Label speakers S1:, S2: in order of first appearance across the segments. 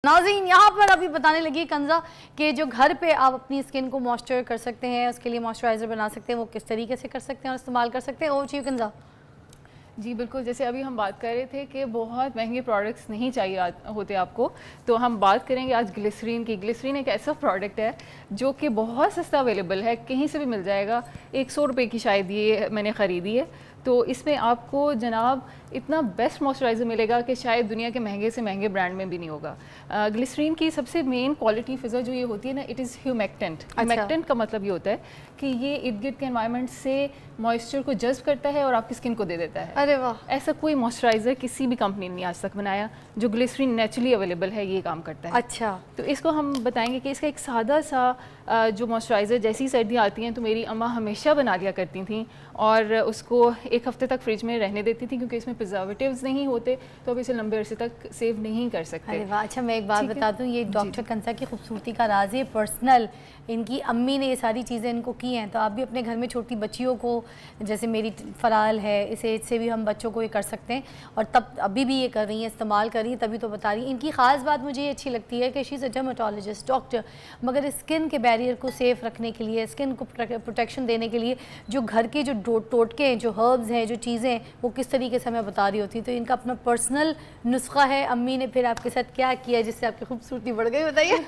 S1: नाज़रीन यहाँ पर अभी बताने लगी कंजा कि जो घर पे आप अपनी स्किन को मॉइस्चर कर सकते हैं, उसके लिए मॉइस्चराइज़र बना सकते हैं, वो किस तरीके से कर सकते हैं और इस्तेमाल कर सकते हैं। Over to you कंजा।
S2: जी बिल्कुल, जैसे अभी हम बात कर रहे थे कि बहुत महंगे प्रोडक्ट्स नहीं चाहिए होते आपको, तो हम बात करेंगे आज ग्लिसरीन की। ग्लिसरीन एक ऐसा प्रोडक्ट है जो कि बहुत सस्ता अवेलेबल है, कहीं से भी मिल जाएगा। 100 रुपये की शायद ये मैंने ख़रीदी है। तो इसमें आपको जनाब इतना बेस्ट मॉइस्चराइज़र मिलेगा कि शायद दुनिया के महंगे से महंगे ब्रांड में भी नहीं होगा। ग्लिसरीन की सबसे मेन क्वालिटी फ़िज़ा जो ये होती है ना, इट इज़ ह्यूमेक्टेंट। ह्यूमेक्टेंट का मतलब ये होता है कि ये इर्द गिर्द के एनवायरनमेंट से मॉइस्चर को जज्ब करता है और आपकी स्किन को दे देता है।
S1: अरे वाह,
S2: ऐसा कोई मॉइस्चराइज़र किसी भी कंपनी ने आज तक बनाया जो ग्लिसरीन नेचुरली अवेलेबल है, ये काम करता है।
S1: अच्छा,
S2: तो इसको हम बताएंगे कि इसका एक सादा सा जो मॉइस्चराइज़र, जैसी सर्दियाँ आती हैं तो मेरी अम्मा हमेशा बना लिया करती थी और उसको एक हफ्ते तक फ्रिज में रहने देती थी, क्योंकि इसमें प्रिजर्वेटिव्स नहीं होते, तो आप इसे लंबे अरसे तक सेव नहीं कर सकते।
S1: अरे वाह। अच्छा, मैं एक बात बता दूं, ये डॉक्टर कंसा की खूबसूरती का राज है पर्सनल। इनकी अम्मी ने ये सारी चीज़ें इनको की हैं, तो आप भी अपने घर में छोटी बच्चियों को, जैसे मेरी फराल है, इस एज से भी हम बच्चों को ये कर सकते हैं। और तब अभी भी ये कर रही हैं, इस्तेमाल कर रही हैं, तभी तो बता रही हैं। इनकी ख़ास बात मुझे ये अच्छी लगती है कि she is a dermatologist, doctor, मगर स्किन के बैरियर को सेफ रखने के लिए, स्किन को प्रोटेक्शन देने के लिए जो घर के जो टोटके हैं, जो हर्ब्स हैं, जो चीज़ें हैं, वो किस तरीके से हमें बता रही होती। तो इनका अपना पर्सनल नुस्खा है। अम्मी ने फिर आपके साथ क्या किया जिससे आपकी खूबसूरती बढ़ गई, बताइए।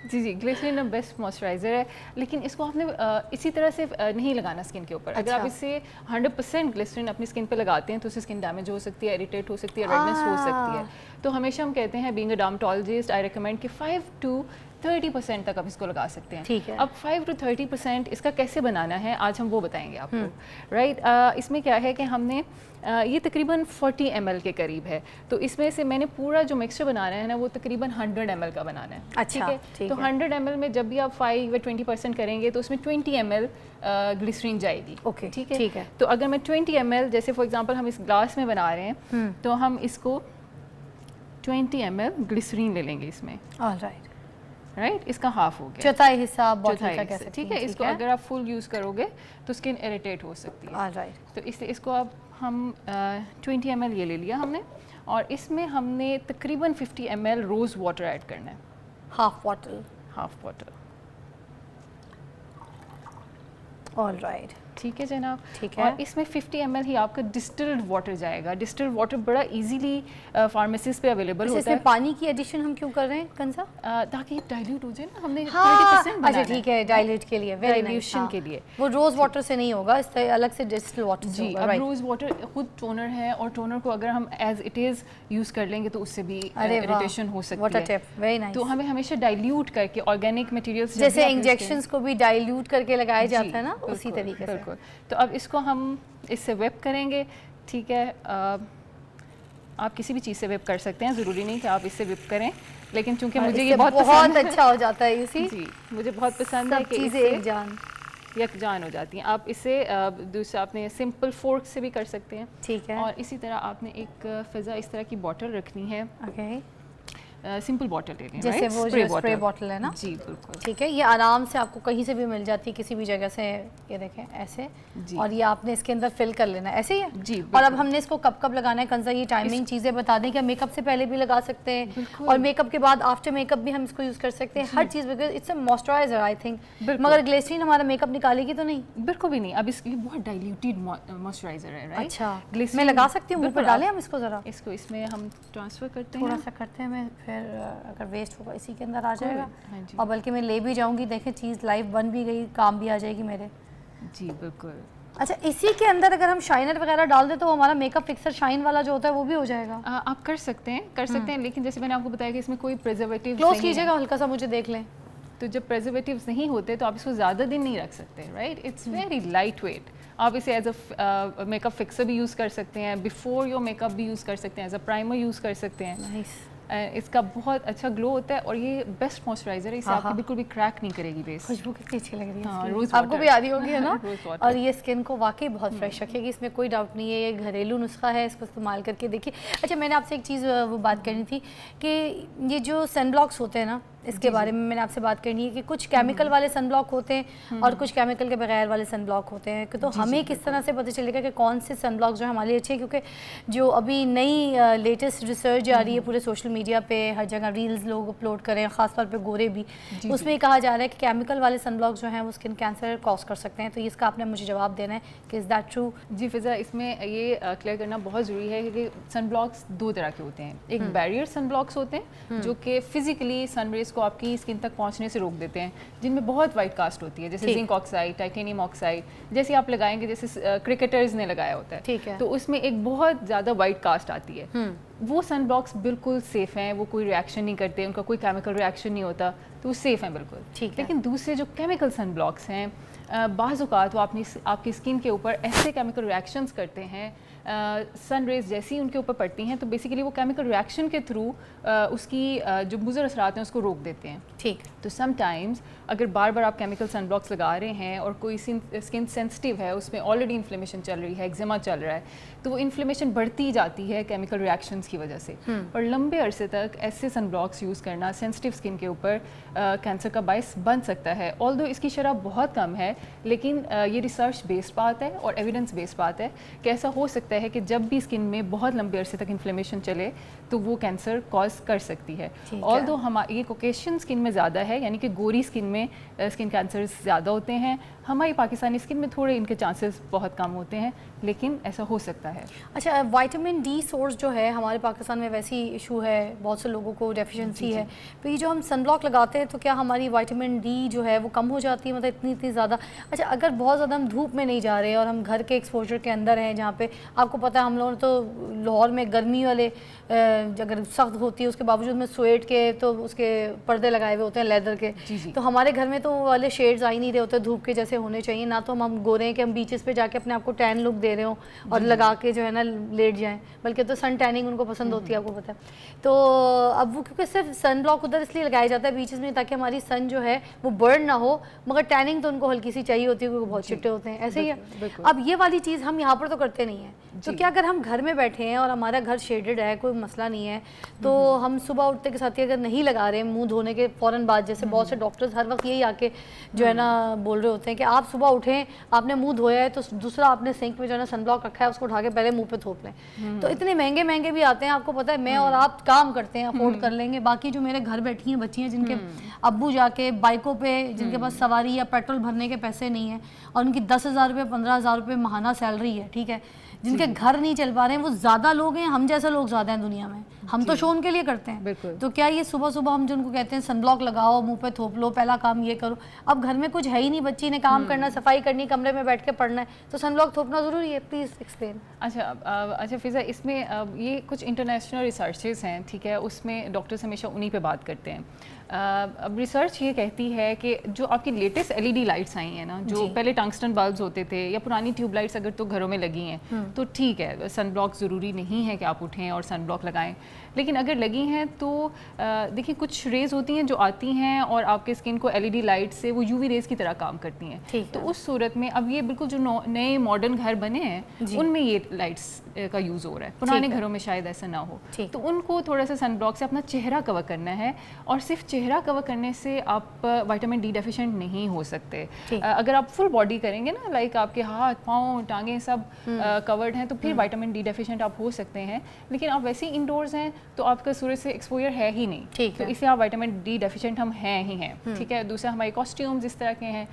S2: जी, ग्लिसरीन बेस्ट मॉइस्चराइज़र है, लेकिन इसको आपने इसी तरह से नहीं लगाना स्किन के ऊपर।
S1: अच्छा।
S2: अगर आप इसे 100% ग्लिसरीन अपनी स्किन पे लगाते हैं तो उससे स्किन डैमेज हो सकती है, इरिटेट हो सकती है, रेडनेस हो सकती है। तो हमेशा हम कहते हैं, being a dermatologist, I recommend कि 5 to 30% तक आप इसको लगा सकते हैं।
S1: ठीक है।
S2: अब 5 to 30% इसका कैसे बनाना है, आज हम वो बताएंगे आपको। राइट, इसमें क्या है कि हमने ये तकरीबन 40 ml के करीब है, तो इसमें से मैंने पूरा जो मिक्सचर बनाना है ना, वो तकरीबन 100 ml का बनाना है।
S1: अच्छा,
S2: ठीक है। तो 100 ml में जब भी आप 5 या 20% करेंगे तो उसमें 20 ml ग्लिसरीन जाएगी।
S1: ओके,
S2: ठीक है।
S1: ठीक है।
S2: तो अगर मैं 20 ml, जैसे फॉर एग्जांपल हम इस ग्लास में बना रहे हैं, तो हम इसको 20 ml ग्लिसरीन ले लेंगे इसमें।
S1: ऑलराइट,
S2: राइट, इसका हाफ हो गया,
S1: चौथाई हिस्सा आप बॉटल का कह सकते हैं।
S2: ठीक है। इसको अगर आप फुल यूज़ करोगे तो स्किन इरिटेट हो सकती है।
S1: ऑलराइट,
S2: तो इसलिए इसको अब हम 20 ml ये ले लिया हमने, और इसमें हमने तकरीबन 50 ml रोज़ वाटर ऐड करना है।
S1: Half bottle.
S2: Half water,
S1: alright,
S2: ठीक है जनाब।
S1: ठीक है।
S2: और इसमें 50 ml ही आपका डिस्टिल्ड वाटर जाएगा। डिस्टिल्ड वाटर बड़ा इजीली फार्मेसीज पे अवेलेबल होता है।
S1: पानी की एडिशन हम क्यों कर रहे हैं कंसा?
S2: ताकि डाइल्यूट हो जाए ना, हमने 30%
S1: हाँ,
S2: बनाना
S1: अच्छा ठीक है, डाइल्यूट के लिए, वेरी नाइस।
S2: डाइल्यूशन के लिए
S1: वो रोज वाटर से नहीं होगा, इस तरह अलग से डिस्टिल वाटर से
S2: जी।
S1: होगा।
S2: अब
S1: राइट,
S2: रोज वाटर खुद टोनर है, और टोनर को अगर हम एज इट इज यूज कर लेंगे तो उससे भी इरिटेशन हो सकती
S1: व्हाट अ
S2: है।
S1: Tip, very nice.
S2: तो हमें हमेशा डाइल्यूट करके ऑर्गेनिक मटेरियल्स,
S1: जैसे इंजेक्शंस को भी डाइल्यूट करके लगाया जाता है ना, उसी तरीके से।
S2: बिल्कुल। तो अब इसको हम इससे वेप करेंगे। ठीक है, आप किसी भी चीज़ से वेप कर सकते हैं, ज़रूरी नहीं कि आप इससे वेप करें, लेकिन चूंकि मुझे ये बहुत
S1: अच्छा हो जाता है इसी।
S2: जी, मुझे बहुत पसंद है कि
S1: चीज़ें
S2: यकजान हो जाती हैं। आप इसे दूसरा आपने सिंपल फोर्क से भी कर सकते हैं।
S1: ठीक है।
S2: और इसी तरह आपने एक फ़िज़ा इस तरह की बॉटल रखनी है।
S1: ओके,
S2: सिंपल बॉटल लेनी है,
S1: जैसे वो स्प्रे बॉटल है ना।
S2: जी बिल्कुल,
S1: ठीक है। ये आराम से आपको कहीं से भी मिल जाती है, किसी भी जगह से। ये देखें ऐसे, और ये आपने इसके अंदर फिल कर लेना है, ऐसे ही है
S2: जी।
S1: और अब हमने इसको कब कब लगाना है कंसा, ये टाइमिंग चीज़ें बता दें। क्या मेकअप से पहले भी लगा सकते हैं, और मेकअप के बाद आफ्टर मेकअप भी हम इसको यूज़ कर सकते हैं, हर चीज़। Because it's a moisturiser I think, मगर ग्लिसरीन हमारा मेकअप निकालेगी तो नहीं?
S2: बिल्कुल भी नहीं। अब इसकी बहुत डाइल्यूटेड मॉइस्चराइजर है। राइट,
S1: अच्छा, मैं लगा सकती हूँ, मुँह पे डालें हम इसको ज़रा,
S2: इसको इसमें हम ट्रांसफ़र करते हैं,
S1: थोड़ा सा करते हैं। मैं फिर अगर वेस्ट होगा इसी के अंदर आ जाएगा।
S2: हाँ जी।
S1: और बल्कि मैं ले भी जाऊंगी, देखें चीज़ लाइव बन भी गई, काम भी आ जाएगी मेरे।
S2: जी बिल्कुल।
S1: अच्छा, इसी के अंदर अगर हम शाइनर वगैरह डाल दें तो हमारा मेकअप फिक्सर शाइन वाला जो होता है वो भी हो जाएगा?
S2: आप कर सकते हैं, लेकिन जैसे मैंने आपको बताया कि इसमें कोई प्रिजर्वेटिव
S1: क्लोज कीजिएगा हल्का सा, मुझे देख लें।
S2: तो जब प्रिजर्वेटिव्स नहीं होते तो आप इसको ज़्यादा दिन नहीं रख सकते। Right, it's very light weight. आप इसे एज अ मेकअप फिक्सर भी यूज़ कर सकते हैं, बिफोर योर मेकअप भी यूज़ कर सकते हैं, एज अ प्राइमर यूज़ कर सकते हैं।
S1: नाइस।
S2: इसका बहुत अच्छा ग्लो होता है, और ये बेस्ट मॉइस्चराइजर है, इसे आपकी बिल्कुल भी क्रैक नहीं करेगी बेस।
S1: खुशबू कितनी अच्छी लग रही है।
S2: हाँ,
S1: आपको भी आ रही होगी है ना।
S2: और
S1: ये स्किन को वाकई बहुत फ्रेश रखेगी, इसमें कोई डाउट नहीं है। ये घरेलू नुस्खा है, इसको इस्तेमाल करके देखिए। अच्छा, मैंने आपसे एक चीज़ वो बात करनी थी कि ये जो सन ब्लॉक्स होते हैं ना, इसके बारे में मैंने आपसे बात करनी है कि कुछ केमिकल वाले सनब्लॉक होते हैं और कुछ केमिकल के बगैर वाले सनब्लॉक होते हैं, कि तो हमें किस तरह से पता चलेगा कि कौन से सनब्लॉक जो है हमारे लिए अच्छे हैं, क्योंकि जो अभी नई लेटेस्ट रिसर्च आ रही है पूरे सोशल मीडिया पे, हर जगह रील्स लोग अपलोड करें, ख़ासतौर पे गोरे भी, उसमें कहा जा रहा है कि केमिकल वाले सनब्लॉक जो हैं वो स्किन कैंसर कॉज कर सकते हैं। तो इसका आपने मुझे जवाब देना है कि इज़ दैट ट्रू?
S2: जी फिज़ा, इसमें ये क्लियर करना बहुत ज़रूरी है कि सनब्लॉक्स दो तरह के होते हैं। एक बैरियर सनब्लॉक्स होते हैं जो कि फिजिकली सनरेज को आपकी स्किन तक पहुंचने से रोक देते हैं, जिनमें बहुत वाइट कास्ट होती है, जैसे जिंक ऑक्साइड, टाइटेनियम ऑक्साइड, जैसे आप लगाएंगे, जैसे क्रिकेटर्स ने लगाया होता है,
S1: ठीक है,
S2: तो उसमें एक बहुत ज़्यादा वाइट कास्ट आती है। वो सनब्लॉक्स बिल्कुल सेफ़ हैं, वो कोई रिएक्शन नहीं करते, उनका कोई केमिकल रिएक्शन नहीं होता, तो वो सेफ़ हैं बिल्कुल।
S1: ठीक है।
S2: लेकिन दूसरे जो केमिकल सनब्लॉक्स हैं, बाज़ औक़ात वो आपकी स्किन के ऊपर ऐसे केमिकल रिएक्शंस करते हैं, सन रेज जैसी उनके ऊपर पड़ती हैं तो बेसिकली वो केमिकल रिएक्शन के थ्रू उसकी जो मुज़र असरात हैं उसको रोक देते हैं।
S1: ठीक।
S2: तो समटाइम्स अगर बार बार आप केमिकल सनब्लॉक्स लगा रहे हैं और कोई स्किन सेंसिटिव है, उसमें ऑलरेडी इन्फ्लेमेशन चल रही है, एक्जिमा चल रहा है, तो वो इन्फ्लेमेशन बढ़ती जाती है केमिकल रिएक्शंस की वजह से। और लंबे अरसे तक ऐसे सनब्लॉक्स यूज़ करना सेंसिटिव स्किन के ऊपर कैंसर का बायस बन सकता है। ऑल्दो इसकी शरह बहुत कम है, लेकिन ये रिसर्च बेस्ड बात है और एविडेंस बेस्ड बात है कि ऐसा हो सकता है कि जब भी स्किन में बहुत लंबे अरसे तक इन्फ्लेमेशन चले तो वो कैंसर कॉज कर सकती है। ऑल्दो ये कोकेशियन स्किन में ज़्यादा है, यानी कि गोरी स्किन में स्किन कैंसर ज़्यादा होते हैं, हमारी पाकिस्तानी स्किन में थोड़े इनके चांसेस बहुत कम होते हैं, लेकिन ऐसा हो सकता है।
S1: अच्छा, विटामिन डी सोर्स जो है हमारे पाकिस्तान में वैसी इशू है, बहुत से लोगों को डेफिशिएंसी है, तो ये जो हम सनब्लॉक लगाते हैं तो क्या हमारी विटामिन डी जो है वो कम हो जाती है, मतलब इतनी ज़्यादा? अच्छा, अगर बहुत ज़्यादा हम धूप में नहीं जा रहे और हम घर के एक्सपोजर के अंदर हैं, जहाँ पे आपको पता है हम लोग तो लाहौर में गर्मी वाले अगर सख्त होती है उसके बावजूद में स्वेट के तो उसके पर्दे लगाए हुए होते हैं लेदर के, तो हमारे घर में तो वाले शेड्स आ ही नहीं रहे होते धूप के जैसे होने चाहिए ना, तो हम गोरे हैं कि हम बीचेस पे जाके अपने आप को टैन लुक दे रहे हो और लगा के जो है ना लेट जाएं, बल्कि तो सन टैनिंग उनको पसंद होती है, आपको पता है। तो अब वो क्योंकि सिर्फ सन ब्लॉक उधर इसलिए लगाया जाता है बीचेस में ताकि हमारी सन जो है वो बर्न ना हो, मगर टैनिंग तो उनको हल्की सी चाहिए होती है क्योंकि बहुत चिट्टे होते हैं, ऐसे ही है। अब ये वाली चीज़ हम यहाँ पर तो करते नहीं है, तो क्या अगर हम घर में बैठे हैं और हमारा घर शेडेड है, कोई मसला नहीं है, तो हम सुबह उठते के साथ ही अगर नहीं लगा रहे हैं मुंह धोने के फ़ौरन बाद, जैसे बहुत से डॉक्टर्स हर वक्त यही आके जो है ना बोल रहे होते हैं कि आप सुबह उठें, आपने मुंह धोया है तो दूसरा आपने सिंक में जो है ना सनब्लॉक रखा है उसको उठा के पहले मुंह पे थोप लें। तो इतने महंगे महंगे भी आते हैं, आपको पता है मैं और आप काम करते हैं, अफोर्ड कर लेंगे, बाकी जो मेरे घर बैठी हैं बच्ची हैं जिनके अब्बू जाके बाइकों पे, जिनके पास सवारी या पेट्रोल भरने के पैसे नहीं है और उनकी 10,000 रुपये 15,000 रुपये माहाना सैलरी है, ठीक है, जिनके घर नहीं चल पा रहे हैं, वो ज़्यादा लोग हैं, हम जैसे लोग ज़्यादा हैं दुनिया में, हम तो शो उनके लिए करते हैं। तो क्या ये सुबह सुबह हम जिनको कहते हैं सनब्लॉक लगाओ, मुंह पे थोप लो, पहला काम ये करो, अब घर में कुछ है ही नहीं, बच्ची ने काम करना, सफाई करनी, कमरे में बैठ के पढ़ना है, तो सनब्लॉक थोपना ज़रूरी है? Please explain.
S2: अच्छा फिज़ा, इसमें ये कुछ इंटरनेशनल रिसर्चेस हैं, ठीक है, उसमें डॉक्टर्स हमेशा उन्हीं पे बात करते हैं। अब रिसर्च ये कहती है कि जो आपकी लेटेस्ट LED लाइट्स आई हैं ना, जो पहले टंगस्टन बल्ब्स होते थे या पुरानी ट्यूब लाइट्स अगर तो घरों में लगी हैं तो ठीक है, सनब्लॉक ज़रूरी नहीं है कि आप उठें और सनब्लॉक लगाएं, लेकिन अगर लगी हैं तो देखिए कुछ रेज़ होती हैं जो आती हैं और आपके स्किन को LED लाइट से वो UV रेज़ की तरह काम करती हैं। तो उस सूरत में अब ये बिल्कुल जो नए मॉडर्न घर बने हैं उनमें ये लाइट्स का यूज़ हो रहा है, पुराने घरों में शायद ऐसा ना हो, तो उनको थोड़ा सा सनब्लॉक से अपना चेहरा कवर करना है, और सिर्फ चेहरा कवर करने से आप विटामिन डी डेफिशिएंट नहीं हो सकते। अगर आप फुल बॉडी करेंगे ना, लाइक आपके हाथ पाँव टांगें सब कवर्ड हैं, तो फिर विटामिन डी डेफिशिएंट आप हो सकते हैं, लेकिन आप वैसे ही इंडोर्स हैं तो आपका सूरज से एक्सपोजर है ही नहीं, तो इससे आप विटामिन डी डेफिशिएंट हम हैं ही हैं, ठीक है। दूसरा हमारे कॉस्ट्यूम्स इस तरह के हैं,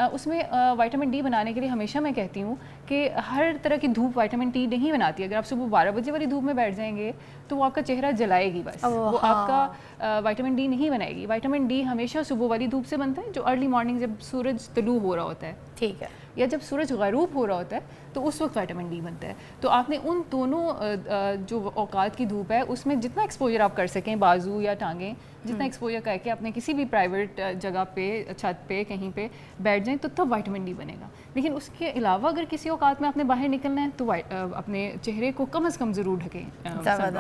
S2: उसमें विटामिन डी बनाने के लिए हमेशा मैं कहती हूँ कि हर तरह की धूप विटामिन डी नहीं बनाती। अगर आप सुबह 12 बजे वाली धूप में बैठ जाएंगे तो वो आपका चेहरा जलाएगी, बस वो आपका विटामिन डी नहीं बनाएगी। विटामिन डी हमेशा सुबह वाली धूप से बनता है, जो अर्ली मॉर्निंग जब सूरज तलू हो रहा होता है, ठीक है, या जब सूरज ग़रूब हो रहा होता है, तो उस वक्त विटामिन डी बनता है। तो आपने उन दोनों जो औकात की धूप है उसमें जितना एक्सपोजर आप कर सकें, बाजू या टांगें, जितना एक्सपोजर करके अपने किसी भी प्राइवेट जगह पे, छत पे, कहीं पे बैठ जाएं, तो तब विटामिन डी बनेगा। लेकिन उसके अलावा अगर किसी औकात में आपने बाहर निकलना है तो अपने चेहरे को कम से कम ज़रूर ढकें।